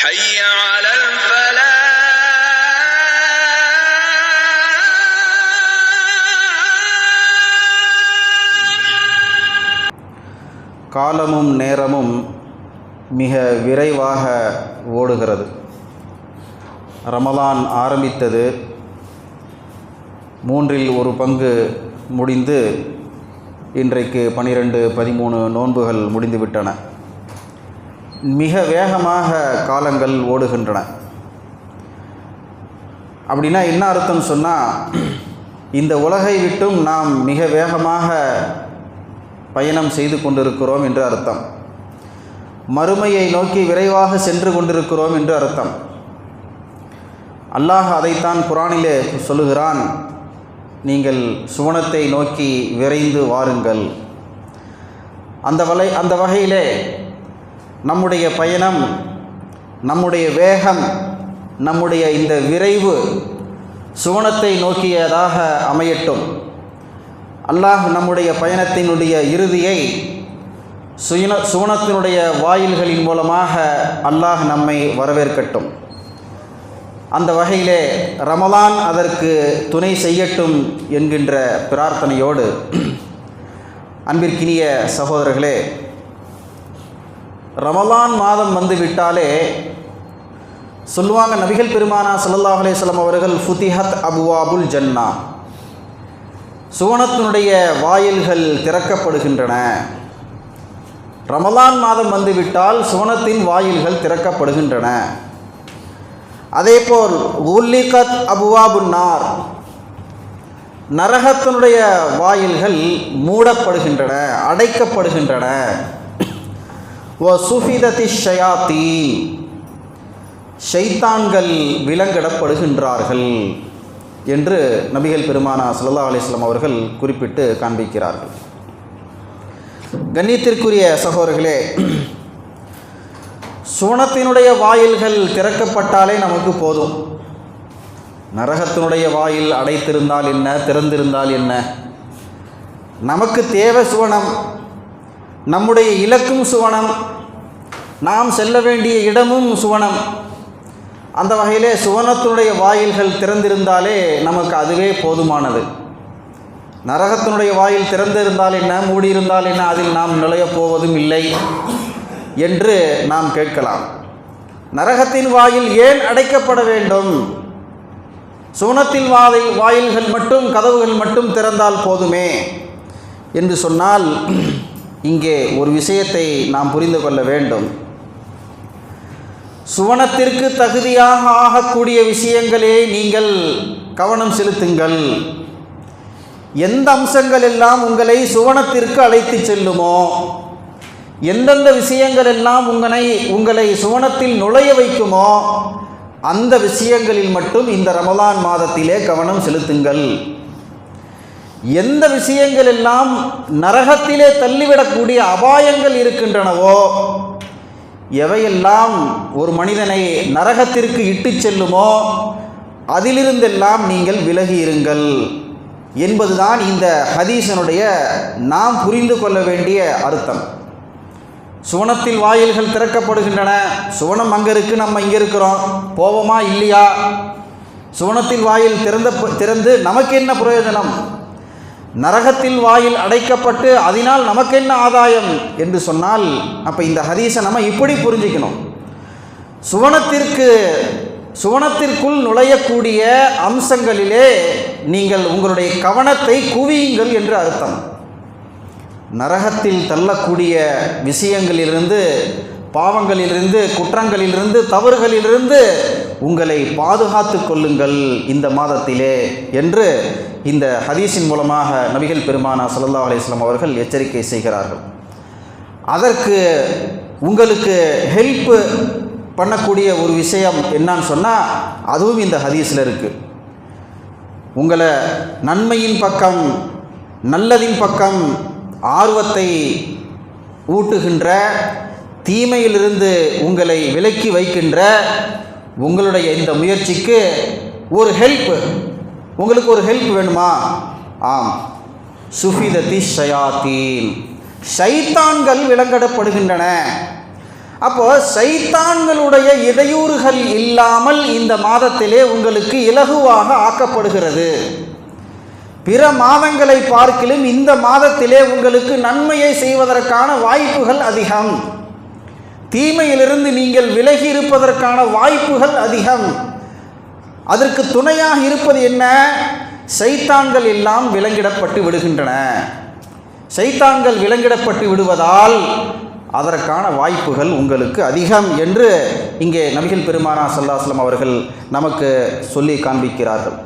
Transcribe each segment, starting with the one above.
حي على الفلاح. காலமும் நேரமும் மிக விரைவாக ஓடுகிறது. ரமலான் ஆரம்பித்தது, 1/3 முடிந்து இன்றைக்கு 12-13 நோன்புகள் முடிந்துவிட்டன. மிக வேகமாக காலங்கள் ஓடுகின்றன. அப்படின்னா என்ன அர்த்தம் சொன்னால், இந்த உலகை விட்டும் நாம் மிக வேகமாக பயணம் செய்து கொண்டிருக்கிறோம் என்று அர்த்தம். மறுமையை நோக்கி விரைவாக சென்று கொண்டிருக்கிறோம் என்று அர்த்தம். அல்லாஹ் அதைத்தான் குர்ஆனிலே சொல்லுகிறான், நீங்கள் சுவனத்தை நோக்கி விரைந்து வாருங்கள். அந்த வகையிலே நம்முடைய பயணம், நம்முடைய வேகம், நம்முடைய இந்த விரைவு சுவனத்தை நோக்கியதாக அமையட்டும். அல்லாஹ் நம்முடைய பயணத்தினுடைய இறுதியை சுவனத்தினுடைய வாயில்களின் மூலமாக அல்லாஹ் நம்மை வரவேற்கட்டும். அந்த வகையிலே ரமலான் அதற்கு துணை செய்யட்டும் என்கின்ற பிரார்த்தனையோடு, அன்பிற்கினிய சகோதரர்களே, ரமலான் மாதம் வந்துவிட்டாலே சொல்லுவாங்க, நபிகள் பெருமானா ஸல்லல்லாஹு அலைஹி வஸல்லம் அவர்கள் ஃபுதிஹத் அபுவாபுல் ஜன்னா, சுவனத்தினுடைய வாயில்கள் திறக்கப்படுகின்றன. ரமலான் மாதம் வந்துவிட்டால் சுவனத்தின் வாயில்கள் திறக்கப்படுகின்றன. அதேபோல் உல்லிகத் அபுவாபுன் நார், நரகத்தினுடைய வாயில்கள் மூடப்படுகின்றன, அடைக்கப்படுகின்றன. வ சுஃபிதத்தி ஷயாத்தீன், ஷைத்தான்கள் விலங்கிடப்படுகின்றார்கள் என்று நபிகள் பெருமானா ஸல்லல்லாஹு அலைஹி வஸல்லம் அவர்கள் குறிப்பிட்டு காண்பிக்கிறார்கள். கண்ணியத்திற்குரிய சகோதரர்களே, சுவனத்தினுடைய வாயில்கள் திறக்கப்பட்டாலே நமக்கு போதும். நரகத்தினுடைய வாயில் அடைத்திருந்தால் என்ன, திறந்திருந்தால் என்ன? நமக்கு தேவை சுவனம், நம்முடைய இலக்கும் சுவனம், நாம் செல்ல வேண்டிய இடமும் சுவனம். அந்த வகையிலே சுவனத்தினுடைய வாயில்கள் திறந்திருந்தாலே நமக்கு அதுவே போதுமானது. நரகத்தினுடைய வாயில் திறந்திருந்தால் என்ன, மூடியிருந்தால் என்ன, அதில் நாம் நுழையப் போவதும் இல்லை என்று நாம் கேட்கலாம். நரகத்தின் வாயில் ஏன் அடைக்கப்பட வேண்டும்? சுவனத்தின் வாயில்கள் மட்டும், கதவுகள் மட்டும் திறந்தால் போதுமே என்று சொன்னால், இங்கே ஒரு விஷயத்தை நாம் புரிந்து கொள்ள வேண்டும். சுவனத்திற்கு தகுதியாக ஆகக்கூடிய விஷயங்களே நீங்கள் கவனம் செலுத்துங்கள். எந்த அம்சங்கள் எல்லாம் உங்களை சுவனத்திற்கு அழைத்து செல்லுமோ, எந்தெந்த விஷயங்கள் எல்லாம் உங்களை சுவனத்தில் நுழைய வைக்குமோ, அந்த விஷயங்களில் மட்டும் இந்த ரமலான் மாதத்திலே கவனம் செலுத்துங்கள். எந்த விஷயங்கள் எல்லாம் நரகத்திலே தள்ளிவிடக்கூடிய அபாயங்கள் இருக்கின்றனவோ, எவையெல்லாம் ஒரு மனிதனை நரகத்திற்கு இட்டு செல்லுமோ, அதிலிருந்தெல்லாம் நீங்கள் விலகி இருங்கள் என்பதுதான் இந்த ஹதீஸனுடைய நாம் புரிந்து கொள்ள வேண்டிய அர்த்தம். சுவனத்தில் வாயில்கள் திறக்கப்படுகின்றன. சுவனம் அங்கே இருக்குது, நம்ம இங்கே இருக்கிறோம், போவோமா இல்லையா? சுவனத்தில் வாயில் திறந்து நமக்கு என்ன பிரயோஜனம்? நரகத்தில் வாயில் அடைக்கப்பட்டு அதனால் நமக்கு என்ன ஆதாயம் என்று சொன்னால், அப்போ இந்த ஹதீஸை நம்ம இப்படி புரிஞ்சிக்கணும். சுவனத்திற்குள் நுழையக்கூடிய அம்சங்களிலே நீங்கள் உங்களுடைய கவனத்தை குவியுங்கள் என்று அர்த்தம். நரகத்தில் தள்ளக்கூடிய விஷயங்களிலிருந்து, பாவங்களிலிருந்து, குற்றங்களிலிருந்து, தவறுகளிலிருந்து உங்களை பாதுகாத்து கொள்ளுங்கள் இந்த மாதத்திலே என்று இந்த ஹதீஸின் மூலமாக நபிகள் பெருமானா ஸல்லல்லாஹு அலைஹி வஸல்லம் அவர்கள் எச்சரிக்கை செய்கிறார்கள். அதற்கு உங்களுக்கு ஹெல்ப் பண்ணக்கூடிய ஒரு விஷயம் என்னன்னு சொன்னால், அதுவும் இந்த ஹதீஸில் இருக்குது. உங்களை நன்மையின் பக்கம், நல்லதின் பக்கம் ஆர்வத்தை ஊட்டுகின்ற, தீமையிலிருந்து உங்களை விலக்கி வைக்கின்ற உங்களுடைய இந்த முயற்சிக்கு ஒரு ஹெல்ப், உங்களுக்கு ஒரு ஹெல்ப் வேணுமா? ஆம், சுஃபிதத்தி ஷயாத்தீன், ஷைத்தான்கள் விலங்கிடப்படுகின்றன. அப்போ சைத்தான்களுடைய இடையூறுகள் இல்லாமல் இந்த மாதத்திலே உங்களுக்கு இலகுவாக ஆக்கப்படுகிறது. பிற மாதங்களை பார்க்கிலும் இந்த மாதத்திலே உங்களுக்கு நன்மையை செய்வதற்கான வாய்ப்புகள் அதிகம். தீமையிலிருந்து நீங்கள் விலகி இருப்பதற்கான வாய்ப்புகள் அதிகம். அதற்கு துணையாக இருப்பது என்ன? சைத்தான்கள் எல்லாம் விலங்கிடப்பட்டு விடுகின்றன. சைத்தான்கள் விலங்கிடப்பட்டு விடுவதால் அதற்கான வாய்ப்புகள் உங்களுக்கு அதிகம் என்று இங்கே நபிகள் பெருமானார் ஸல்லல்லாஹு அலைஹி வஸல்லம் அவர்கள் நமக்கு சொல்லி காண்பிக்கிறார்கள்.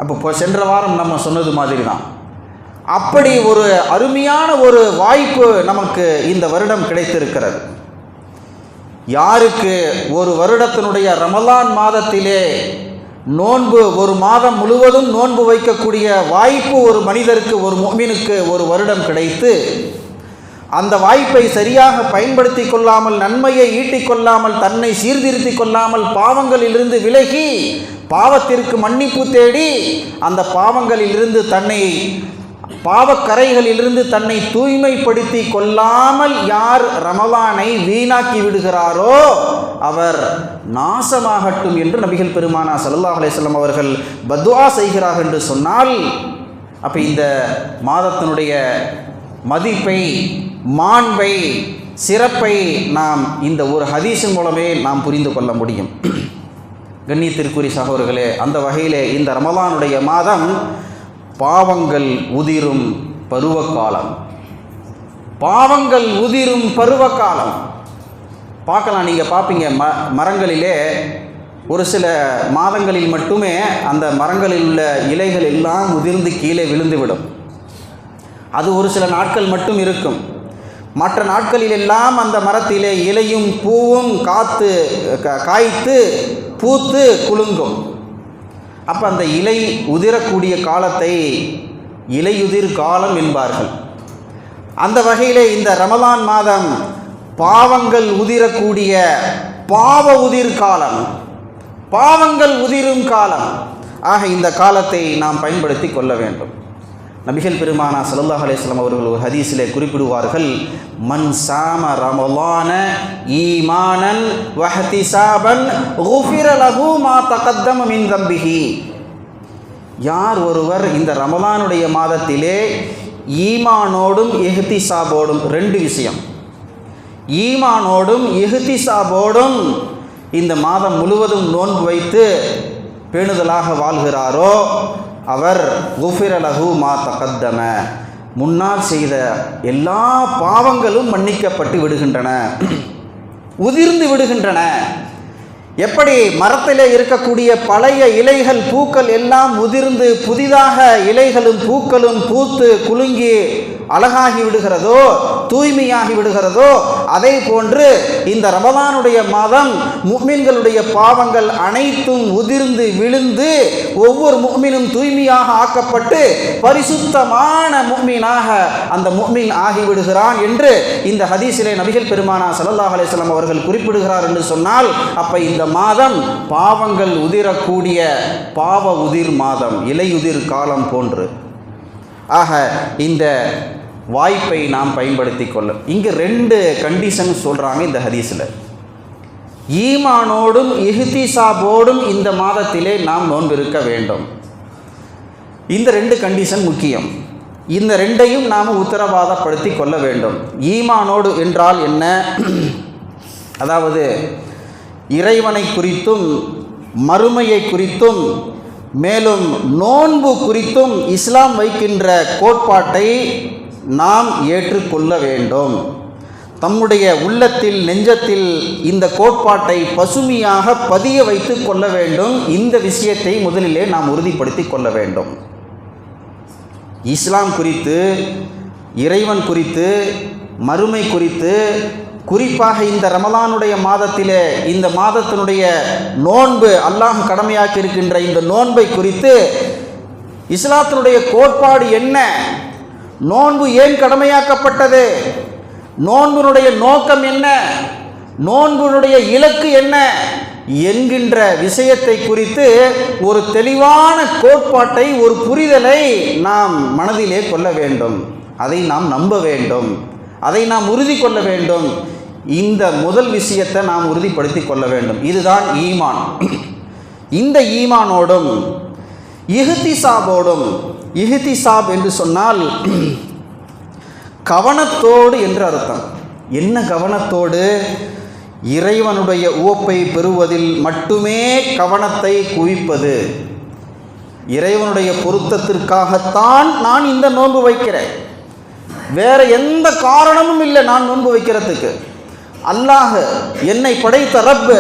அப்போ சென்ற வாரம் நம்ம சொன்னது மாதிரி தான், அப்படி ஒரு அருமையான ஒரு வாய்ப்பு நமக்கு இந்த வருடம் கிடைத்திருக்கிறது. யாருக்கு ஒரு வருடத்தினுடைய ரமலான் மாதத்திலே நோன்பு, ஒரு மாதம் முழுவதும் நோன்பு வைக்கக்கூடிய வாய்ப்பு ஒரு மனிதருக்கு, ஒரு முஃமினுக்கு ஒரு வருடம் கிடைத்து அந்த வாய்ப்பை சரியாக பயன்படுத்தி கொள்ளாமல், நன்மையை ஈட்டிக் கொள்ளாமல், தன்னை சீர்திருத்தி கொள்ளாமல், பாவங்களிலிருந்து விலகி பாவத்திற்கு மன்னிப்பு தேடி அந்த பாவங்களிலிருந்து தன்னை, பாவக்கரைகளிலிருந்து தன்னை தூய்மைப்படுத்தி கொள்ளாமல் யார் ரமலானை வீணாக்கி விடுகிறாரோ அவர் நாசமாகட்டும் என்று நபிகள் பெருமானார் ஸல்லல்லாஹு அலைஹி வஸல்லம் அவர்கள் பத்வா செய்கிறார் என்று சொன்னால், அப்போ இந்த மாதத்தினுடைய மதிப்பை, மாண்பை, சிறப்பை நாம் இந்த ஒரு ஹதீஸின் மூலமே நாம் புரிந்து கொள்ள முடியும். கண்ணியத்திற்குரிய சகோதரர்களே, அந்த வகையிலே இந்த ரமலானுடைய மாதம் பாவங்கள் உதிரும் பருவகாலம். பாவங்கள் உதிரும் பருவகாலம். பார்க்கலாம், நீங்கள் பார்ப்பீங்க மரங்களிலே ஒரு சில மாதங்களில் மட்டுமே அந்த மரங்களில் உள்ள இலைகள் எல்லாம் உதிர்ந்து கீழே விழுந்துவிடும். அது ஒரு சில நாட்கள் மட்டும் இருக்கும். மற்ற நாட்களில் எல்லாம் அந்த மரத்திலே இலையும் பூவும் காய்த்து பூத்து குலுங்கும். அப்போ அந்த இலை உதிரக்கூடிய காலத்தை இலையுதிர் காலம் என்பார்கள். அந்த வகையிலே இந்த ரமலான் மாதம் பாவங்கள் உதிரக்கூடிய பாவ உதிர் காலம், பாவங்கள் உதிரும் காலம். ஆக இந்த காலத்தை நாம் பயன்படுத்தி கொள்ள வேண்டும். நபிகள் பெருமானார் ஸல்லல்லாஹு அலைஹி வஸல்லம் அவர்கள் ஒரு ஹதீஸிலே குறிப்பிடுவார்கள், மன் சாம ரமலான ஈமானன் வஹ்திசாபன் குஃபிர லஹு மா தகத்தம மின் தம்பிஹி. யார் ஒருவர் இந்த ரமலானுடைய மாதத்திலே ஈமானோடும் இஹ்திசாபோடும், ரெண்டு விஷயம், ஈமானோடும் இஹ்திசாபோடும் இந்த மாதம் முழுவதும் நோன்பு வைத்து பேணுதலாக வாழ்கிறாரோ அவர் குஃபிர லஹு மா தகத்தம, முன்னால் செய்த எல்லா பாவங்களும் மன்னிக்கப்பட்டு விடுகின்றன, உதிர்ந்து விடுகின்றன. எப்படி மரத்திலே இருக்கக்கூடிய பழைய இலைகள், பூக்கள் எல்லாம் உதிர்ந்து புதிதாக இலைகளும் பூக்களும் பூத்து குலுங்கி அழகாகி விடுகிறதோ, தூய்மையாகி விடுகிறதோ, அதே போன்று இந்த ரமலானுடைய மாதம் முஃமின்களுடைய பாவங்கள் அனைத்தும் உதிர்ந்து விழுந்து ஒவ்வொரு முஃமினும் தூய்மையாக ஆக்கப்பட்டு பரிசுத்தமான முஃமினாக அந்த முஃமின் ஆகிவிடுகிறான் என்று இந்த ஹதீஸிலே நபிகள் பெருமானார் ஸல்லல்லாஹு அலைஹி வஸல்லம் அவர்கள் குறிப்பிடுகிறார் என்று சொன்னால், அப்போ இந்த மாதம் பாவங்கள் உதிரக்கூடிய பாவ உதிர் மாதம், இலையுதிர் காலம் போன்று. ஆக இந்த வாய்ப்பை நாம் பயன்படுத்தி கொள்ள. இங்கே ரெண்டு கண்டிஷன் சொல்கிறாங்க இந்த ஹதீஸில். ஈமானோடும் இஹ்திசாபோடும் இந்த மாதத்திலே நாம் நோன்பிருக்க வேண்டும். இந்த ரெண்டு கண்டிஷன் முக்கியம். இந்த ரெண்டையும் நாம் உத்தரவாதப்படுத்தி கொள்ள வேண்டும். ஈமானோடு என்றால் என்ன? அதாவது இறைவனை குறித்தும் மறுமையை குறித்தும் மேலும் நோன்பு குறித்தும் இஸ்லாம் வைக்கின்ற கோட்பாட்டை நாம் ஏற்றுக்கொள்ள வேண்டும். தம்முடைய உள்ளத்தில், நெஞ்சத்தில் இந்த கோட்பாட்டை பசுமையாக பதிய வைத்து கொள்ள வேண்டும். இந்த விஷயத்தை முதலிலே நாம் உறுதிப்படுத்தி கொள்ள வேண்டும். இஸ்லாம் குறித்து, இறைவன் குறித்து, மறுமை குறித்து, குறிப்பாக இந்த ரமலானுடைய மாதத்திலே இந்த மாதத்தினுடைய நோன்பு, அல்லாஹ் கடமையாக்கி இருக்கின்ற இந்த நோன்பை குறித்து இஸ்லாத்தினுடைய கோட்பாடு என்ன? நோன்பு ஏன் கடமையாக்கப்பட்டது? நோன்பினுடைய நோக்கம் என்ன? நோன்பினுடைய இலக்கு என்ன என்கின்ற விஷயத்தை குறித்து ஒரு தெளிவான கோட்பாட்டை, ஒரு புரிதலை நாம் மனதிலே கொள்ள வேண்டும். அதை நாம் நம்ப வேண்டும், அதை நாம் உறுதி கொள்ள வேண்டும். இந்த முதல் விஷயத்தை நாம் உறுதிப்படுத்தி கொள்ள வேண்டும். இதுதான் ஈமான். இந்த ஈமானோடும் இஹ்திசாபோடும், இஹ்திசாப் என்று சொன்னால் கவனத்தோடு என்று அர்த்தம். என்ன கவனத்தோடு? இறைவனுடைய உவப்பை பெறுவதில் மட்டுமே கவனத்தை குவிப்பது. இறைவனுடைய பொருத்தத்திற்காகத்தான் நான் இந்த நோன்பு வைக்கிறேன், வேற எந்த காரணமும் இல்லை நான் நோன்பு வைக்கிறதுக்கு. அல்லாஹ், என்னை படைத்த ரப்,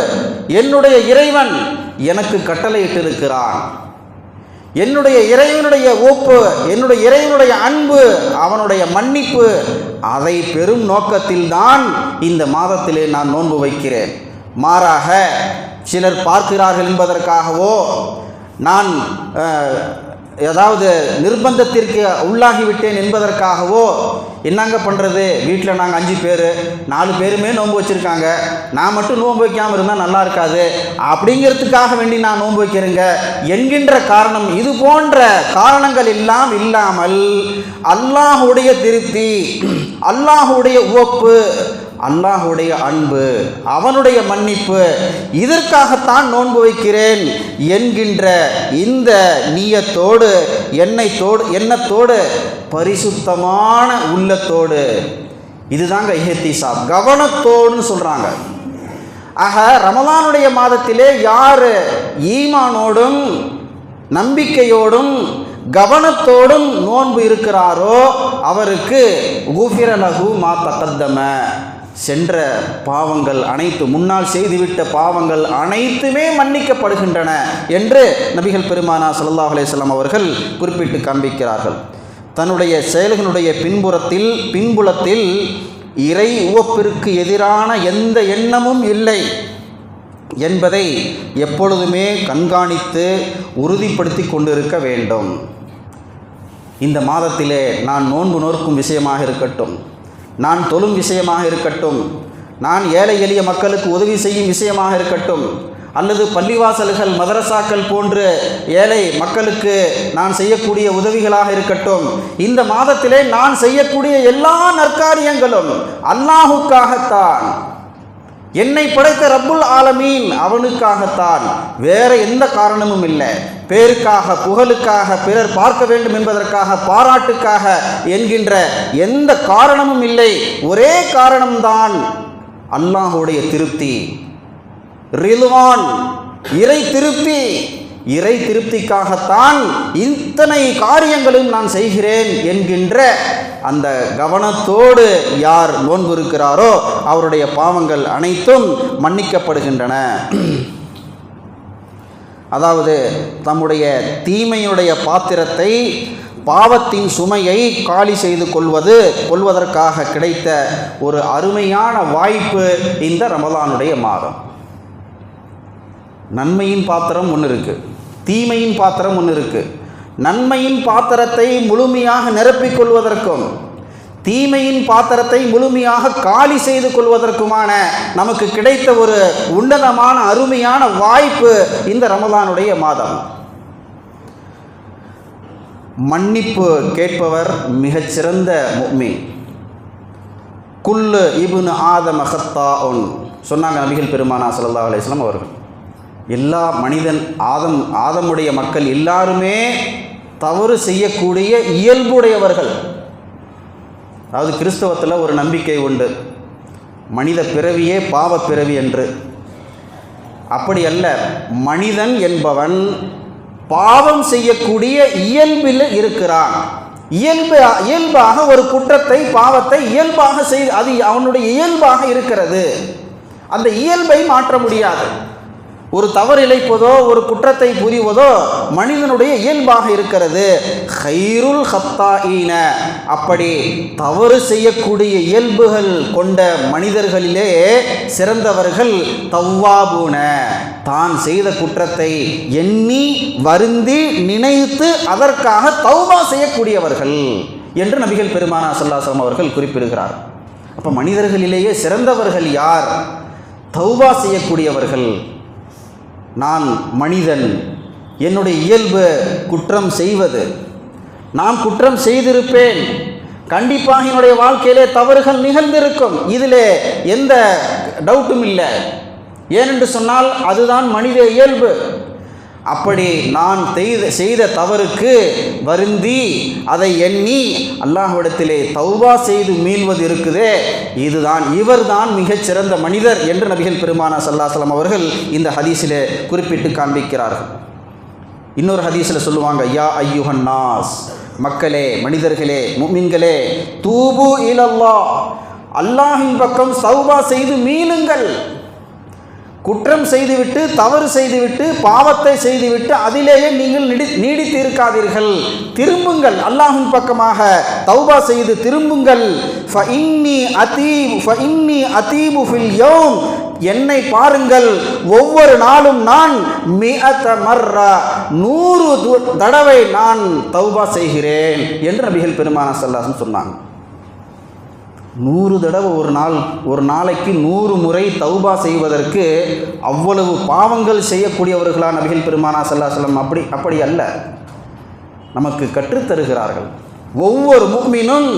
என்னுடைய இறைவன் எனக்கு கட்டளையிட்டிருக்கிறான். என்னுடைய இறைவனுடைய ஒப்பு, என்னுடைய இறைவனுடைய அன்பு, அவனுடைய மன்னிப்பு, அதை பெரும் நோக்கத்தில்தான் இந்த மாதத்திலே நான் நோன்பு வைக்கிறேன். மாறாக சிலர் பார்க்கிறார்கள் என்பதற்காகவோ, நான் ஏதாவது நிர்பந்தத்திற்கு உள்ளாகிவிட்டேன் என்பதற்காகவோ, என்னங்க பண்ணுறது, வீட்டில் நாங்கள் 5 பேர், 4 பேருமே நோன்பு வச்சுருக்காங்க, நான் மட்டும் நோன்பு வைக்காமல் இருந்தால் நல்லா இருக்காது, அப்படிங்கிறதுக்காக வேண்டி நான் நோன்பு வைக்கிறேங்க என்கின்ற காரணம், இது போன்ற காரணங்கள் எல்லாம் இல்லாமல் அல்லாஹுடைய திருப்தி, அல்லாஹுடைய உவப்பு, அல்லாஹுடைய அன்பு, அவனுடைய மன்னிப்பு, இதற்காகத்தான் நோன்பு வைக்கிறேன் என்கின்ற இந்த நியத்தோடு, எண்ணத்தோடு, பரிசுத்தமான உள்ளத்தோடு, இதுதாங்க இஹ்திசாப், கவனத்தோடுன்னு சொல்கிறாங்க. ஆக ரமலானுடைய மாதத்திலே யார் ஈமானோடும் நம்பிக்கையோடும் கவனத்தோடும் நோன்பு இருக்கிறாரோ அவருக்கு குஃபிர லஹு மா தகத்தம, சென்ற பாவங்கள் அனைத்து, முன்னால் செய்துவிட்ட பாவங்கள் அனைத்துமே மன்னிக்கப்படுகின்றன என்று நபிகள் பெருமானா ஸல்லல்லாஹு அலைஹி வஸல்லம் அவர்கள் குறிப்பிட்டு காண்பிக்கிறார்கள். தன்னுடைய செயல்களுடைய பின்புலத்தில் இறை உவப்பிற்கு எதிரான எந்த எண்ணமும் இல்லை என்பதை எப்பொழுதுமே கண்காணித்து உறுதிப்படுத்தி கொண்டிருக்க வேண்டும். இந்த மாதத்திலே நான் நோன்பு நோக்கும் விஷயமாக இருக்கட்டும், நான் தொழும் விஷயமாக இருக்கட்டும், நான் ஏழை எளிய மக்களுக்கு உதவி செய்யும் விஷயமாக இருக்கட்டும், அல்லது பள்ளிவாசல்கள் மதரசாக்கள் போன்று ஏழை மக்களுக்கு நான் செய்யக்கூடிய உதவிகளாக இருக்கட்டும், இந்த மாதத்திலே நான் செய்யக்கூடிய எல்லா நற்காரியங்களும் அல்லாஹுக்காகத்தான், என்னை படைத்த ரப்புல் ஆலமீன் அவனுக்காகத்தான், வேற எந்த காரணமும் இல்லை. பேருக்காக, புகழுக்காக, பிறர் பார்க்க வேண்டும் என்பதற்காக, பாராட்டுக்காக என்கின்ற எந்த காரணமும் இல்லை. ஒரே காரணம்தான் அல்லாஹுடைய திருப்தி, ரில்வான், இறை திருப்தி. இறை திருப்திக்காகத்தான் இத்தனை காரியங்களும் நான் செய்கிறேன் என்கின்ற அந்த கவனத்தோடு யார் நோன்பு இருக்கிறாரோ அவருடைய பாவங்கள் அனைத்தும் மன்னிக்கப்படுகின்றன. அதாவது தம்முடைய தீமையுடைய பாத்திரத்தை, பாவத்தின் சுமையை காலி செய்து கொள்வதற்காக கிடைத்த ஒரு அருமையான வாய்ப்பு இந்த ரமலானுடைய மாதம். நன்மையின் பாத்திரம் ஒன்று இருக்குது, தீமையின் பாத்திரம் ஒன்று இருக்குது. நன்மையின் பாத்திரத்தை முழுமையாக நிரப்பிக் கொள்வதற்கும் தீமையின் பாத்திரத்தை முழுமையாக காலி செய்து கொள்வதற்குமான நமக்கு கிடைத்த ஒரு உன்னதமான அருமையான வாய்ப்பு இந்த ரமலானுடைய மாதம். மன்னிப்பு கேட்பவர் மிகச்சிறந்த முஃமின். குல்லு இப்னு ஆதம ஹத்தாஉன் சொன்னாங்க நபிகள் பெருமானா ஸல்லல்லாஹு அலைஹி வஸல்லம் அவர்கள். எல்லா ஆதமுடைய மக்கள் எல்லாருமே தவறு செய்யக்கூடிய இயல்புடையவர்கள். அதாவது கிறிஸ்தவத்தில் ஒரு நம்பிக்கை உண்டு, மனித பிறவியே பாவ பிறவி என்று. அப்படி அல்ல, மனிதன் என்பவன் பாவம் செய்யக்கூடிய இயல்பில் இருக்கிறான். இயல்பாக ஒரு குற்றத்தை, பாவத்தை இயல்பாக அது அவனுடைய இயல்பாக இருக்கிறது. அந்த இயல்பை மாற்ற முடியாது. ஒரு தவறு இழைப்பதோ, ஒரு குற்றத்தை புரிவதோ மனிதனுடைய இயல்பாக இருக்கிறது. கைருல் ஹத்தாஈன, அப்படி தவறு செய்யக்கூடிய இயல்புகள் கொண்ட மனிதர்களிலே சிறந்தவர்கள் தவ்வாபூன, தான் செய்த குற்றத்தை எண்ணி வருந்தி நினைத்து அதற்காக தௌபா செய்யக்கூடியவர்கள் என்று நபிகள் பெருமானா ஸல்லல்லாஹு அலைஹி வஸல்லம் அவர்கள் குறிப்பிடுகிறார். அப்போ மனிதர்களிலேயே சிறந்தவர்கள் யார்? தௌபா செய்யக்கூடியவர்கள். நான் மனிதன், என்னுடைய இயல்பு குற்றம் செய்வது, நான் குற்றம் செய்திருப்பேன், கண்டிப்பாக என்னுடைய வாழ்க்கையிலே தவறுகள் நிகழ்ந்திருக்கும், இதிலே எந்த டவுட்டும் இல்லை. ஏனென்று சொன்னால் அதுதான் மனித இயல்பு. அப்படி நான் செய்த தவறுக்கு வருந்தி அதை எண்ணி அல்லாஹ்விடத்திலே தௌபா செய்து மீள்வது இருக்குதே, இவர்தான் மிகச்சிறந்த மனிதர் என்று நபிகள் பெருமானார் ஸல்லல்லாஹு அலைஹி வஸல்லம் அவர்கள் இந்த ஹதீஸிலே குறிப்பிட்டு காண்பிக்கிறார்கள். இன்னொரு ஹதீஸில் சொல்லுவாங்க, யா ஐயுஹன் நாஸ், மக்களே, மனிதர்களே, முஃமின்களே, தூபு இலல்லாஹ், அல்லாஹ்வின் பக்கம் தௌபா செய்து மீளுங்கள். குற்றம் செய்துவிட்டு, தவறு செய்துவிட்டு, பாவத்தை செய்துவிட்டு அதிலேயே நீங்கள் நீடித்து இருக்காதீர்கள், திரும்புங்கள், அல்லாஹ்வின் பக்கமாக தௌபா செய்து திரும்புங்கள். ஃபஇன்னி அதீபு ஃபில் யௌம், என்னை பாருங்கள், ஒவ்வொரு நாளும் நான் 100 தடவை நான் தௌபா செய்கிறேன் என்று நபிகள் பெருமானார் ஸல்லல்லாஹு அலைஹி வஸல்லம் சொன்னாங்க. 100 தடவை ஒரு நாளைக்கு 100 முறை தௌபா செய்வதற்கு அவ்வளவு பாவங்கள் செய்யக்கூடியவர்களா நபிகள் பெருமானார் ஸல்லல்லாஹு அலைஹி வஸல்லம்? அப்படி அல்ல, நமக்கு கற்றுத்தருகிறார்கள். ஒவ்வொரு முஃமினும்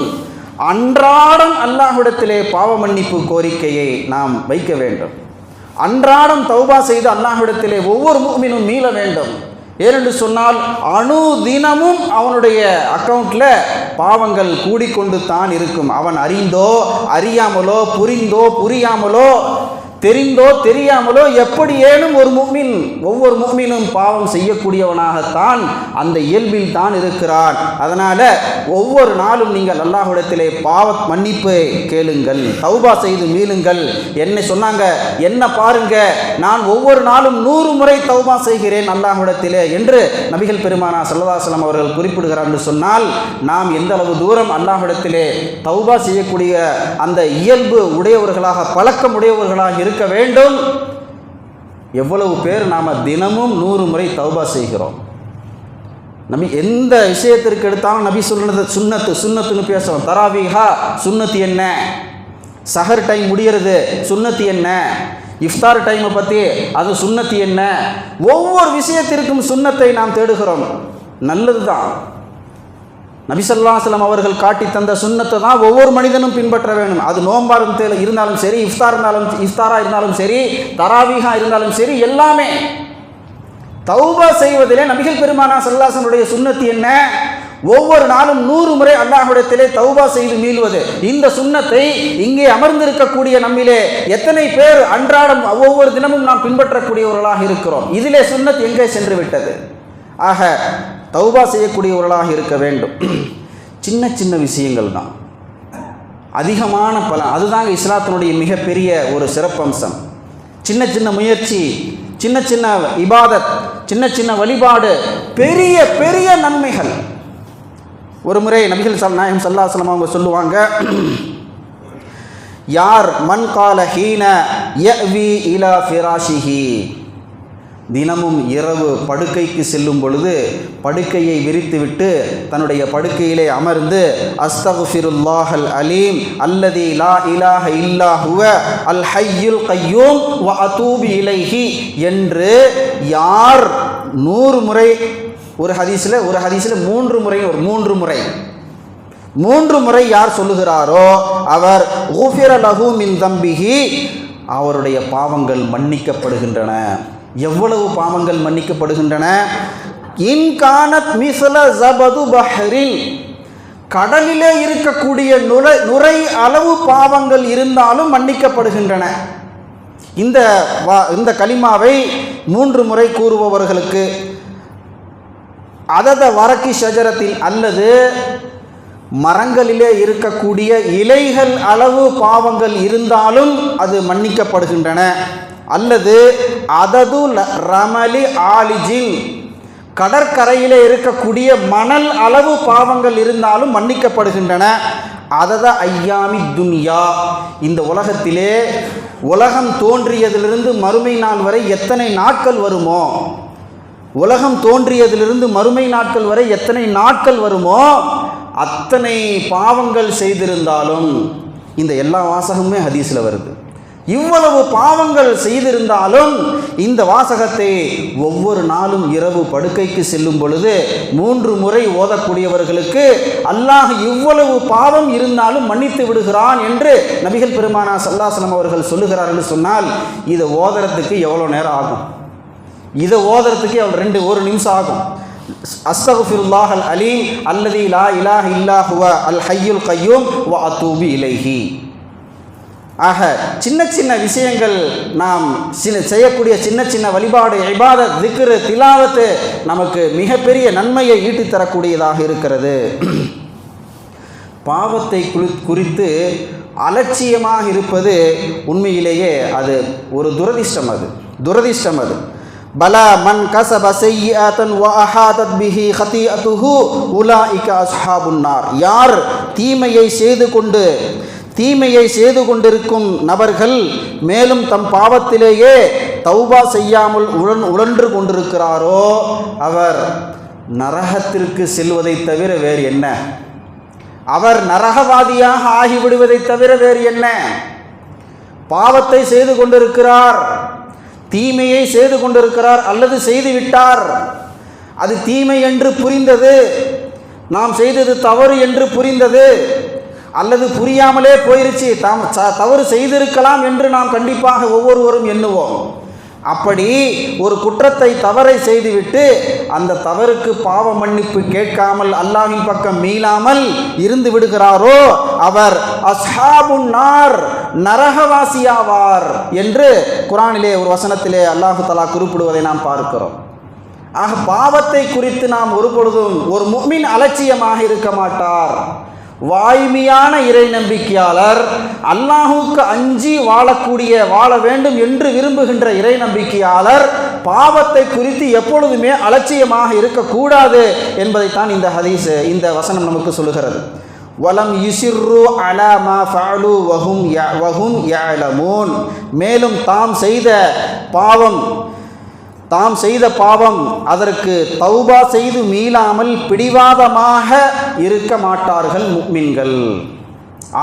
அன்றாடம் அல்லாஹ்விடத்திலே பாவ மன்னிப்பு கோரிக்கையை நாம் வைக்க வேண்டும். அன்றாடம் தௌபா செய்து அல்லாஹ்விடத்திலே ஒவ்வொரு முஃமினும் மீள வேண்டும். ஏனென்று சொன்னால் தினமும் அவனுடைய அக்கௌண்ட்டில் பாவங்கள் கூடிக்கொண்டு தான் இருக்கும். அவன் அறிந்தோ அறியாமலோ, புரிந்தோ புரியாமலோ, தெரிந்தோ தெரியாமலோ எப்படியேனும் ஒவ்வொரு முஃமினும் பாவம் செய்யக்கூடியவனாகத்தான் அந்த இயல்பில் தான் இருக்கிறான். அதனால் ஒவ்வொரு நாளும் நீங்கள் அல்லாஹ்விடத்திலே பாவ மன்னிப்பு கேளுங்கள், தௌபா செய்து மீளுங்கள். என்ன சொன்னாங்க, என்ன பாருங்க, நான் ஒவ்வொரு நாளும் 100 முறை தௌபா செய்கிறேன் அல்லாஹ்விடத்திலே என்று நபிகள் பெருமானார் ஸல்லல்லாஹு அலைஹி வஸல்லம் அவர்கள் குறிப்பிடுகிறார் என்று சொன்னால், நாம் எந்த அளவு தூரம் அல்லாஹ்விடத்திலே தௌபா செய்யக்கூடிய அந்த இயல்பு உடையவர்களாக, பழக்கம் உடையவர்களாக இருக்க வேண்டும். எவ்வளவு பேர் நாம் தினமும் 100 முறை தௌபா செய்கிறோம்? நபி எந்த விஷயத்திற்கு எடுத்தாலும் நபி சொல்றது சுன்னத்துன்னு பேசுவோம். தராவீஹா சுன்னத்து என்ன, சஹர் டைம் முடிகிறது சுன்னத்து என்ன, இஃப்தார் டைமை பற்றி அது சுன்னத்து என்ன, ஒவ்வொரு விஷயத்திற்கும் சுன்னத்தை நாம் தேடுகிறோம். நல்லது தான், நபி ஸல்லல்லாஹு அலைஹி வஸல்லம் அவர்கள் காட்டி தந்த சுன்னத்தை தான் ஒவ்வொரு மனிதனும் பின்பற்ற வேண்டும். அது நோம்பாக இருந்தாலும் சரி, இஃப்தாராக இருந்தாலும் சரி, தராவீஹா இருந்தாலும் சரி, எல்லாமே. தௌபா செய்வதிலே நபிகள் பெருமானார் ஸல்லல்லாஹு அலைஹி வஸல்லம் சுன்னத்து என்ன? ஒவ்வொரு நாளும் 100 முறை அல்லாஹ்விடத்திலே தௌபா செய்து மீள்வது. இந்த சுன்னத்தை இங்கே அமர்ந்திருக்கக்கூடிய நம்மிலே எத்தனை பேர் அன்றாடம் ஒவ்வொரு தினமும் நாம் பின்பற்றக்கூடியவர்களாக இருக்கிறோம்? இதிலே சுன்னத் எங்கே சென்று விட்டது? ஆக தௌபா செய்யக்கூடியவர்களாக இருக்க வேண்டும். சின்ன சின்ன விஷயங்கள் தான் அதிகமான பலன். அதுதாங்க இஸ்லாத்தினுடைய மிகப்பெரிய ஒரு சிறப்பம்சம். சின்ன சின்ன முயற்சி, சின்ன சின்ன இபாதத், சின்ன சின்ன வழிபாடு, பெரிய பெரிய நன்மைகள். ஒரு முறை நபிகள் நாயகம் ஸல்லல்லாஹு அலைஹி வஸல்லம் அவங்க சொல்லுவாங்க, யார் மன் கால ஹீன யவி இலா ஃபிராஷிஹி, தினமும் இரவு படுக்கைக்கு செல்லும் பொழுது படுக்கையை விரித்துவிட்டு தன்னுடைய படுக்கையிலே அமர்ந்து அஸ்தக்ஃபிருல்லாஹல் அலீம் அல்லதி லா இலாஹ இல்லா ஹுவ அல் ஹய்யுல் கய்யூம் வ அதூபு இலைஹி என்று யார் 100 முறை, ஒரு ஹதீஸில் 3 முறை யார் சொல்லுகிறாரோ அவர் குஃபிர லஹு மின் தம்பிஹி, அவருடைய பாவங்கள் மன்னிக்கப்படுகின்றன. எவ்வளவு பாவங்கள் மன்னிக்கப்படுகின்றன? இன்கானத் மிஸ்ல ஜபது பஹ்ரின், கடலிலே இருக்கக்கூடிய நுரை அளவு பாவங்கள் இருந்தாலும் மன்னிக்கப்படுகின்றன. இந்த கலிமாவை 3 முறை கூறுபவர்களுக்கு அதத வரக்கி ஷஜரத்தில் அல்லது மரங்களிலே இருக்கக்கூடிய இலைகள் அளவு பாவங்கள் இருந்தாலும் அது மன்னிக்கப்படுகின்றன. அல்லது அதது ரமலி ஆலிஜின், கடற்கரையிலே இருக்கக்கூடிய மணல் அளவு பாவங்கள் இருந்தாலும் மன்னிக்கப்படுகின்றன. அதத ஐயாமி துன்யா, இந்த உலகத்திலே உலகம் தோன்றியதிலிருந்து மறுமை நாள் வரை எத்தனை நாட்கள் வருமோ, உலகம் தோன்றியதிலிருந்து மறுமை நாட்கள் வரை எத்தனை நாட்கள் வருமோ அத்தனை பாவங்கள் செய்திருந்தாலும், இந்த எல்லா வாசகமுமே ஹதீஸில் வருது, இவ்வளவு பாவங்கள் செய்திருந்தாலும் இந்த வாசகத்தை ஒவ்வொரு நாளும் இரவு படுக்கைக்கு செல்லும் பொழுது 3 முறை ஓதக்கூடியவர்களுக்கு அல்லாஹ் இவ்வளவு பாவம் இருந்தாலும் மன்னித்து விடுகிறான் என்று நபிகள் பெருமானா ஸல்லல்லாஹு அலைஹி வஸல்லம் அவர்கள் சொல்லுகிறார்கள். சொன்னால் இதை ஓதுறதுக்கு எவ்வளோ நேரம் ஆகும்? இதை ஓதுறதுக்கு 1 நிமிஷம் ஆகும். அஸ்தக்ஃபிருல்லாஹல் அலீம் அல்லதி லா இலாஹ இல்லா ஹுவ அல் ஹய்யுல் கய்யூம் வ அத்தூபு இலைஹி. ஆக சின்ன சின்ன விஷயங்கள், நாம் செய்யக்கூடிய சின்ன சின்ன வழிபாடு, இபாதத், திக்ர், திலாவத்து நமக்கு மிகப்பெரிய நன்மையை ஈட்டித்தரக்கூடியதாக இருக்கிறது. பாவத்தை குறித்து அலட்சியமாக இருப்பது உண்மையிலேயே அது ஒரு துரதிஷ்டம். அது பலா மன் கஸப ஸய்யிஅத்தன் வ அஹாதத் பிஹி ஹதீஅத்துஹு உலாயிக அஸ்ஹாபுன் நார். யார் தீமையை செய்து கொண்டிருக்கும் நபர்கள் மேலும் தம் பாவத்திலேயே தௌபா செய்யாமல் உழன்று கொண்டிருக்கிறாரோ அவர் நரகத்திற்கு செல்வதை தவிர வேறு என்ன? அவர் நரகவாதியாக ஆகிவிடுவதை தவிர வேறு என்ன? பாவத்தை செய்து கொண்டிருக்கிறார், தீமையை செய்து கொண்டிருக்கிறார் அல்லது செய்துவிட்டார். அது தீமை என்று புரிந்தது, நாம் செய்தது தவறு என்று புரிந்தது, அல்லது புரியாமலே போயிருச்சு, தவறு செய்திருக்கலாம் என்று நாம் கண்டிப்பாக ஒவ்வொருவரும் எண்ணுவோம். அப்படி ஒரு குற்றத்தை, தவறை செய்துவிட்டு அந்த தவறுக்கு பாவ மன்னிப்பு கேட்காமல் அல்லாஹ்வின் பக்கம் மீளாமல் இருந்து விடுகிறாரோ அவர் அஸ்ஹாபுன் நார், நரகவாசியாவார் என்று குர்ஆனிலே ஒரு வசனத்திலே அல்லாஹ் தஆலா குறிப்பிடுவதை நாம் பார்க்கிறோம். ஆக பாவத்தை குறித்து நாம் ஒருபொழுதும் ஒரு முஃமின் அலட்சியமாக இருக்க மாட்டார். வாய்மையான இறை நம்பிக்கையாளர், அல்லாஹுக்கு அஞ்சி வாழ வேண்டும் என்று விரும்புகின்ற இறை நம்பிக்கையாளர் பாவத்தை குறித்து எப்பொழுதுமே அலட்சியமாக இருக்கக்கூடாது என்பதைத்தான் இந்த வசனம் நமக்கு சொல்லுகிறது. வலம் யுசிர்ரு அலா மா ஃபஅலு வஹும் யஅலமூன். மேலும் தாம் செய்த பாவம் அதற்கு தௌபா செய்து மீளாமல் பிடிவாதமாக இருக்க மாட்டார்கள் முஃமின்கள்.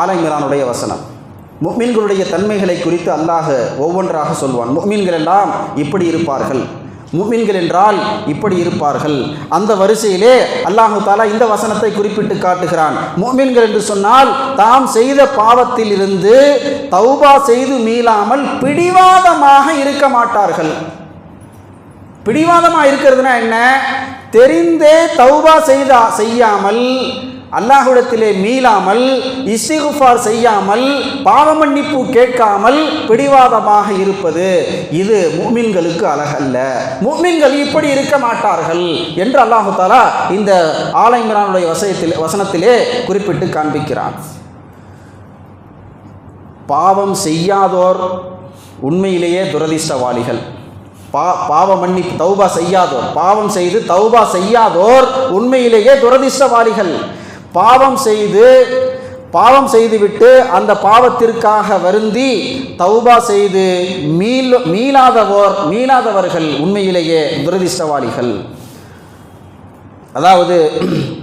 ஆல இம்ரானுடைய வசனம். முஃமின்களுடைய தன்மைகளை குறித்து அல்லாஹ் ஒவ்வொன்றாக சொல்வான். முஃமின்கள் எல்லாம் இப்படி இருப்பார்கள், முஃமின்கள் என்றால் இப்படி இருப்பார்கள். அந்த வரிசையிலே அல்லாஹ் தஆலா இந்த வசனத்தை குறிப்பிட்டு காட்டுகிறான். முஃமின்கள் என்று சொன்னால் தாம் செய்த பாவத்தில் இருந்து தௌபா செய்து மீளாமல் பிடிவாதமாக இருக்க மாட்டார்கள். பிடிவாதமாக இருக்கிறதுனா என்ன? தெரிந்தே தௌபா செய்யாமல், அல்லாஹ்விடத்திலே மீளாமல், இஸ்திக்ஃபார் செய்யாமல், பாவ மன்னிப்பு கேட்காமல் பிடிவாதமாக இருப்பது இது முஃமின்களுக்கு அழகல்ல. முஃமின்கள் இப்படி இருக்க மாட்டார்கள் என்று அல்லாஹ் தஆலா இந்த ஆல இம்ரானுடைய வசனத்திலே குறிப்பிட்டு காண்பிக்கிறான். பாவம் செய்யாதோர் உண்மையிலேயே துரதிஷ்டவாளிகள். பாவ மன்னிப்பு தௌபா செய்யாதோர், பாவம் செய்து தௌபா செய்யாதோர் உண்மையிலேயே துரதிஷ்டவாளிகள். பாவம் செய்துவிட்டு அந்த பாவத்திற்காக வருந்தி தௌபா செய்து மீளாதவர்கள் உண்மையிலேயே துரதிஷ்டவாளிகள். அதாவது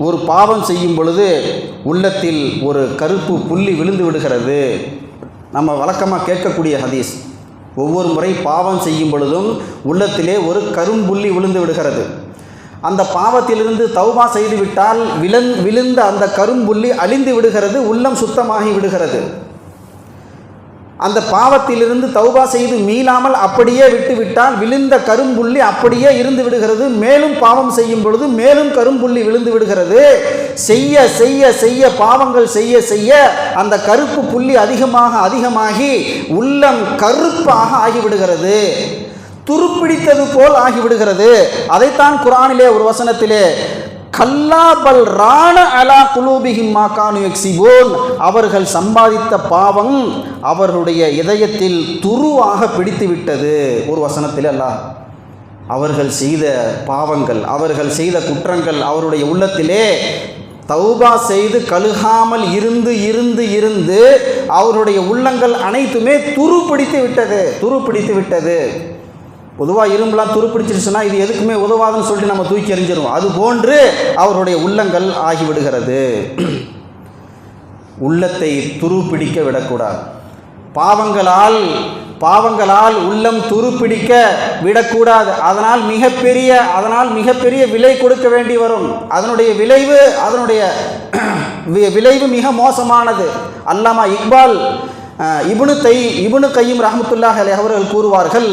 ஒரு பாவம் செய்யும் பொழுது உள்ளத்தில் ஒரு கருப்பு புள்ளி விழுந்து விடுகிறது. நம்ம வழக்கமாக கேட்கக்கூடிய ஹதீஸ். ஒவ்வொரு முறை பாவம் செய்யும் பொழுதும் உள்ளத்திலே ஒரு கரும்புள்ளி விழுந்து விடுகிறது. அந்த பாவத்திலிருந்து தௌபா செய்துவிட்டால் விழுந்த அந்த கரும்புள்ளி அழிந்து விடுகிறது, உள்ளம் சுத்தமாகி விடுகிறது. அந்த பாவத்திலிருந்து தௌபா செய்து மீளாமல் அப்படியே விட்டுவிட்டால் விழுந்த கரும்புள்ளி அப்படியே இருந்து விடுகிறது. மேலும் பாவம் செய்யும் பொழுது மேலும் கரும்புள்ளி விழுந்து விடுகிறது. செய்ய செய்ய செய்ய பாவங்கள் செய்ய செய்ய அந்த கருப்பு புள்ளி அதிகமாகி உள்ளம் கருப்பாக ஆகிவிடுகிறது, துருப்பிடித்தது போல் ஆகிவிடுகிறது. அதைத்தான் குர்ஆனிலே ஒரு வசனத்திலே கல்லா பல் ரான அலா குலூபிஹிம் மா கானு யக்ஸிபூன், அவர்கள் சம்பாதித்த பாவம் அவர்களுடைய இதயத்தில் துருவாக பிடித்து விட்டது. ஒரு வசனத்தில் அல்லாஹ் அவர்கள் செய்த பாவங்கள், அவர்கள் செய்த குற்றங்கள் அவருடைய உள்ளத்திலே தௌபா செய்து கழுகாமல் இருந்து அவருடைய உள்ளங்கள் அனைத்துமே துருப்பிடித்து விட்டது. பொதுவாக இரும்பெலாம் துருப்பிடிச்சிருச்சுன்னா இது எதுக்குமே உதவாதுன்னு சொல்லிட்டு நம்ம தூக்கி எறிஞ்சிருவோம். அது போன்று அவருடைய உள்ளங்கள் ஆகிவிடுகிறது. உள்ளத்தை துருப்பிடிக்க விடக்கூடாது. பாவங்களால் உள்ளம் துருப்பிடிக்க விடக்கூடாது. அதனால் மிகப்பெரிய விலை கொடுக்க வேண்டி வரும். அதனுடைய விளைவு மிக மோசமானது. அல்லாமா இக்பால் இப்னு கையிம் ரஹ்மத்துல்லாஹி அலைஹி அவர்கள் கூறுவார்கள்,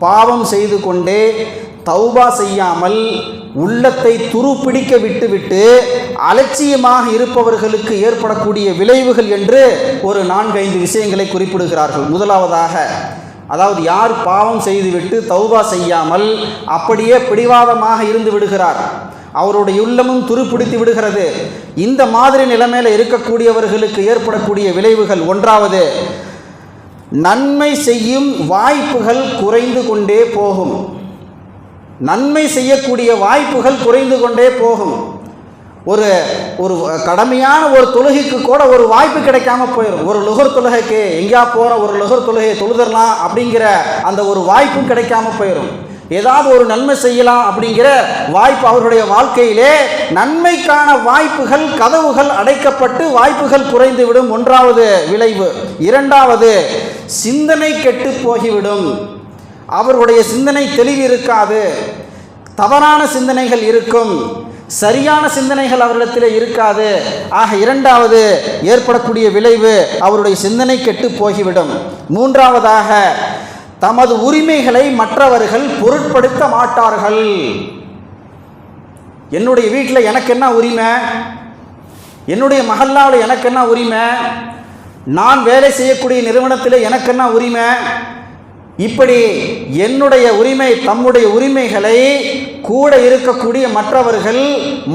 பாவம் செய்து கொண்டே தௌபா செய்யாமல் உள்ளத்தை துருப்பிடிக்க விட்டுவிட்டு அலட்சியமாக இருப்பவர்களுக்கு ஏற்படக்கூடிய விளைவுகள் என்று ஒரு 4-5 விஷயங்களை குறிப்பிடுகிறார்கள். முதலாவதாக, அதாவது யார் பாவம் செய்துவிட்டு தௌபா செய்யாமல் அப்படியே பிடிவாதமாக இருந்து விடுகிறார், அவருடைய உள்ளமும் துருப்பிடித்து விடுகிறது. இந்த மாதிரி நிலைமையில் இருக்கக்கூடியவர்களுக்கு ஏற்படக்கூடிய விளைவுகள், ஒன்றாவது, நன்மை செய்யும் வாய்ப்புகள் குறைந்து கொண்டே போகும். நன்மை செய்யக்கூடிய வாய்ப்புகள் குறைந்து கொண்டே போகும். ஒரு கடமையான ஒரு தொழுகைக்கு கூட ஒரு வாய்ப்பு கிடைக்காம போயிடும். ஒரு லுகர் தொழுகைக்கு எங்கேயா போகிற ஒரு லுகர் தொழுகையை தொழுதரலாம் அப்படிங்கிற அந்த ஒரு வாய்ப்பும் கிடைக்காம போயிடும். ஏதாவது ஒரு நன்மை செய்யலாம் அப்படிங்கிற வாய்ப்பு அவருடைய வாழ்க்கையிலே, நன்மைக்கான வாய்ப்புகள் கதவுகள் அடைக்கப்பட்டு வாய்ப்புகள் குறைந்துவிடும். ஒன்றாவது விளைவு. இரண்டாவது, சிந்தனை கெட்டு போகிவிடும். அவருடைய சிந்தனை தெளிவு இருக்காது, தவறான சிந்தனைகள் இருக்கும், சரியான சிந்தனைகள் அவரிடத்தில் இருக்காது. ஆக இரண்டாவது ஏற்படக்கூடிய விளைவு அவருடைய சிந்தனை கெட்டு போகிவிடும். மூன்றாவதாக, தமது உரிமைகளை மற்றவர்கள் பொருட்படுத்த மாட்டார்கள். என்னுடைய வீட்டில் எனக்கு என்ன உரிமை, என்னுடைய மஹல்லாவில் எனக்கு என்ன உரிமை, நான் வேலை செய்யக்கூடிய நிறுவனத்தில் எனக்கு என்ன உரிமை, இப்படி என்னுடைய உரிமை, தம்முடைய உரிமைகளை கூட இருக்கக்கூடிய மற்றவர்கள்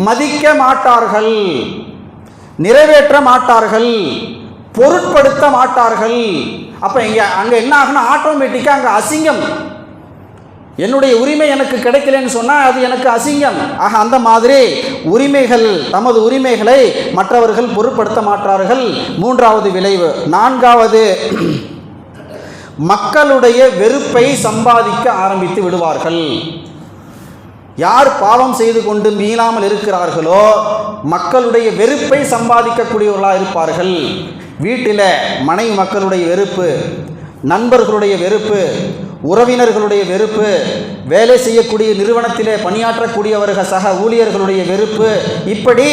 மதிக்க மாட்டார்கள், நிறைவேற்ற மாட்டார்கள், பொருட்படுத்த மாட்டார்கள். அப்போ அங்கே என்ன ஆகுனா, ஆட்டோமேட்டிக்காக அங்கே அசிங்கம். என்னுடைய உரிமை எனக்கு கிடைக்கலன்னு சொன்னால் அது எனக்கு அசிங்கம். ஆக அந்த மாதிரி தமது உரிமைகளை மற்றவர்கள் பொருட்படுத்த மாட்டார்கள். மூன்றாவது விளைவு. நான்காவது, மக்களுடைய வெறுப்பை சம்பாதிக்க ஆரம்பித்து விடுவார்கள். யார் பாவம் செய்து கொண்டு மீளாமல் இருக்கிறார்களோ மக்களுடைய வெறுப்பை சம்பாதிக்கக்கூடியவர்களாக இருப்பார்கள். வீட்டில் மனைவி மக்களுடைய வெறுப்பு, நண்பர்களுடைய வெறுப்பு, உறவினர்களுடைய வெறுப்பு, வேலை செய்யக்கூடிய நிறுவனத்திலே பணியாற்றக்கூடியவர்கள் சக ஊழியர்களுடைய வெறுப்பு, இப்படி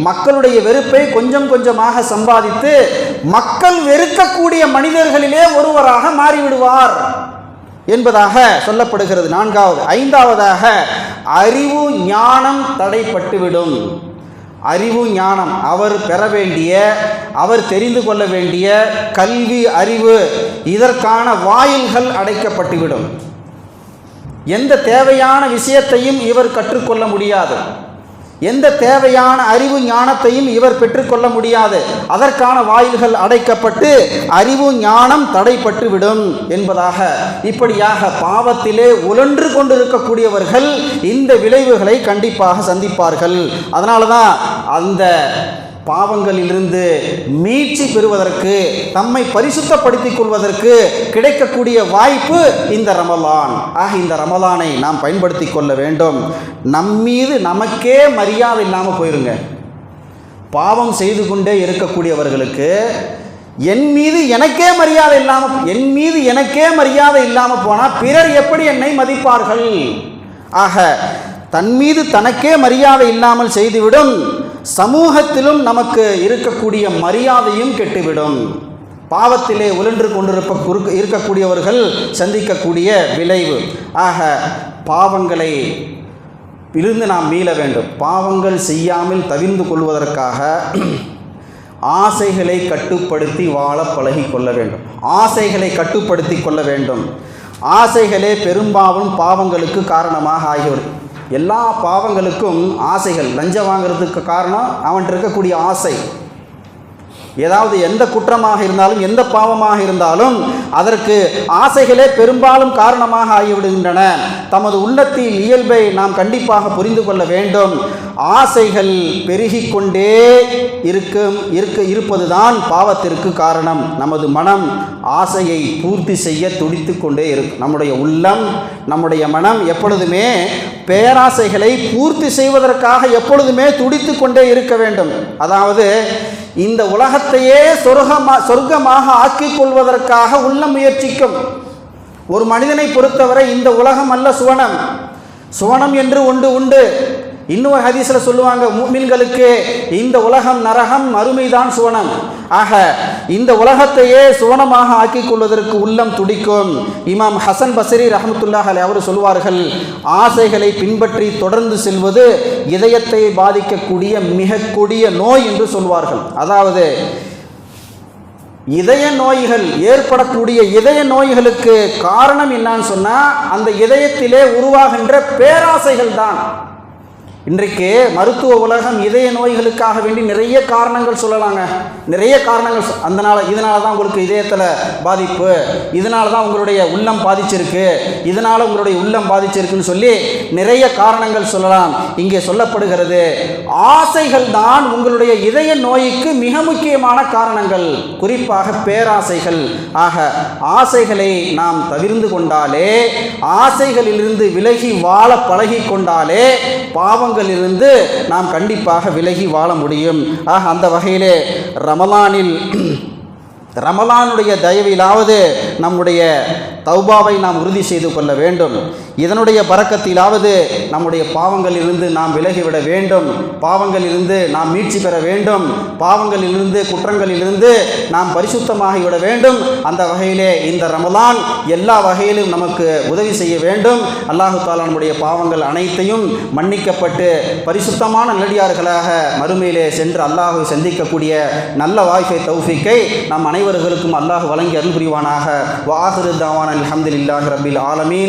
மக்களுடைய வெறுப்பை கொஞ்சம் கொஞ்சமாக சம்பாதித்து மக்கள் வெறுக்கக்கூடிய மனிதர்களிலே ஒருவராக மாறிவிடுவார் என்பதாக சொல்லப்படுகிறது. நான்காவது. ஐந்தாவதாக, அறிவு ஞானம் தடைப்பட்டுவிடும். அறிவு ஞானம், அவர் பெற வேண்டிய, அவர் தெரிந்து கொள்ள வேண்டிய கல்வி அறிவு, இதற்கான வாயில்கள் அடைக்கப்பட்டுவிடும். எந்த தேவையான விஷயத்தையும் இவர் கற்றுக்கொள்ள முடியாது, எந்த தேவையான அறிவு ஞானத்தையும் இவர் பெற்றுக்கொள்ள முடியாது. அதற்கான வாயில்கள் அடைக்கப்பட்டு அறிவு ஞானம் தடைப்பட்டுவிடும் என்பதாக, இப்படியாக பாவத்திலே உழன்று கொண்டிருக்கக்கூடியவர்கள் இந்த விளைவுகளை கண்டிப்பாக சந்திப்பார்கள். அதனால தான் அந்த பாவங்களிலிருந்து மீட்சி பெறுவதற்கு, தம்மை பரிசுத்தப்படுத்திக் கொள்வதற்கு கிடைக்கக்கூடிய வாய்ப்பு இந்த ரமலான். ஆக இந்த ரமலானை நாம் பயன்படுத்தி கொள்ள வேண்டும். நம்மீது நமக்கே மரியாதை இல்லாமல் போயிருங்க. பாவம் செய்து கொண்டே இருக்கக்கூடியவர்களுக்கு என் மீது எனக்கே மரியாதை இல்லாமல் போனால் பிறர் எப்படி என்னை மதிப்பார்கள்? ஆக தன் மீது தனக்கே மரியாதை இல்லாமல் செய்துவிடும், சமூகத்திலும் நமக்கு இருக்கக்கூடிய மரியாதையும் கெட்டுவிடும். பாவத்திலே உழன்று இருக்கக்கூடியவர்கள் சந்திக்கக்கூடிய விளைவு. ஆக பாவங்களை இருந்து நாம் மீள வேண்டும். பாவங்கள் செய்யாமல் தவிர்ந்து கொள்வதற்காக ஆசைகளை கட்டுப்படுத்தி வாழ பழகி கொள்ள வேண்டும். ஆசைகளை கட்டுப்படுத்தி கொள்ள வேண்டும். ஆசைகளே பெரும்பாலும் பாவங்களுக்கு காரணமாக ஆகிவிடும். எல்லா பாவங்களுக்கும் ஆசைகள். லஞ்சம் வாங்கிறதுக்கு காரணம் அவன்கிட்ட இருக்கக்கூடிய ஆசை. ஏதாவது எந்த குற்றமாக இருந்தாலும், எந்த பாவமாக இருந்தாலும் அதற்கு ஆசைகளே பெரும்பாலும் காரணமாக ஆகிவிடுகின்றன. தமது உள்ளத்தின் இயல்பை நாம் கண்டிப்பாக புரிந்து கொள்ள வேண்டும். ஆசைகள் பெருகிக்கொண்டே இருப்பதுதான் பாவத்திற்கு காரணம். நமது மனம் ஆசையை பூர்த்தி செய்ய துடித்து கொண்டே இருக்கும். நம்முடைய உள்ளம், நம்முடைய மனம் எப்பொழுதுமே பேராசைகளை பூர்த்தி செய்வதற்காக எப்பொழுதுமே துடித்து கொண்டே இருக்க வேண்டும். அதாவது இந்த உலகத்தையே சொர்க்கமாக ஆக்கிக் கொள்வதற்காக உள்ள முயற்சிக்கும். ஒரு மனிதனை பொறுத்தவரை இந்த உலகம் அல்ல சுவனம். சுவனம் என்று ஒன்று உண்டு. இன்னொரு ஹதீஸில் சொல்லுவாங்க, முஃமின்களுக்கு இந்த உலகம் நரகம், மறுமைதான் சுவனம். ஆக இந்த உலகத்தையே சுவனமாக ஆக்கிக் கொள்வதற்கு உள்ளம் துடிக்கும். இமாம் ஹசன் பஸ்ரி ரஹ்மத்துல்லாஹி அலைஹி அவர் சொல்வார்கள், ஆசைகளை பின்பற்றி தொடர்ந்து செல்வது இதயத்தை பாதிக்கக்கூடிய மிக கொடிய நோய் என்று சொல்வார்கள். அதாவது இதய நோய்கள் ஏற்படக்கூடிய இதய நோய்களுக்கு காரணம் என்னன்னு சொன்னால் அந்த இதயத்திலே உருவாகின்ற பேராசைகள் தான். இன்றைக்கு மருத்துவ உலகம் இதய நோய்களுக்காக வேண்டி நிறைய காரணங்கள் சொல்லலாங்க. நிறைய காரணங்கள். இதனால தான் உங்களுக்கு இதயத்தில் பாதிப்பு, இதனால தான் உங்களுடைய உள்ளம் பாதிச்சிருக்கு, இதனால் உங்களுடைய உள்ளம் பாதிச்சிருக்குன்னு சொல்லி நிறைய காரணங்கள் சொல்லலாம். இங்கே சொல்லப்படுகிறது, ஆசைகள் தான் உங்களுடைய இதய நோய்க்கு மிக முக்கியமான காரணங்கள், குறிப்பாக பேராசைகள். ஆக ஆசைகளை நாம் தவிர்ந்து கொண்டாலே, ஆசைகளிலிருந்து விலகி வாழ பழகி கொண்டாலே பாவங்களிலிருந்து நாம் கண்டிப்பாக விலகி வாழ முடியும். ஆக அந்த வகையிலே ரமலானுடைய தயவிலாவது நம்முடைய தௌபாவை நாம் உறுதி செய்து கொள்ள வேண்டும். இதனுடைய பரக்கத்திலாவது நம்முடைய பாவங்களிலிருந்து நாம் விலகிவிட வேண்டும். பாவங்களிலிருந்து நாம் மீட்சி பெற வேண்டும். பாவங்களிலிருந்து குற்றங்களிலிருந்து நாம் பரிசுத்தமாகிவிட வேண்டும். அந்த வகையிலே இந்த ரமலான் எல்லா வகையிலும் நமக்கு உதவி செய்ய வேண்டும். அல்லாஹு தஆலா நம்முடைய பாவங்கள் அனைத்தையும் மன்னிக்கப்பட்டு பரிசுத்தமான நல்லடியார்களாக மறுமையிலே சென்று அல்லாஹை சந்திக்கக்கூடிய நல்ல வாய்ப்பை தௌஃபீக்கை நம் அனைவர்களுக்கும் அல்லாஹ் வழங்கி அருள் புரிவானாக. வ ஆகிரு தஅவானா அல்ஹம்துலில்லாஹி ரப்பில் ஆலமீன்.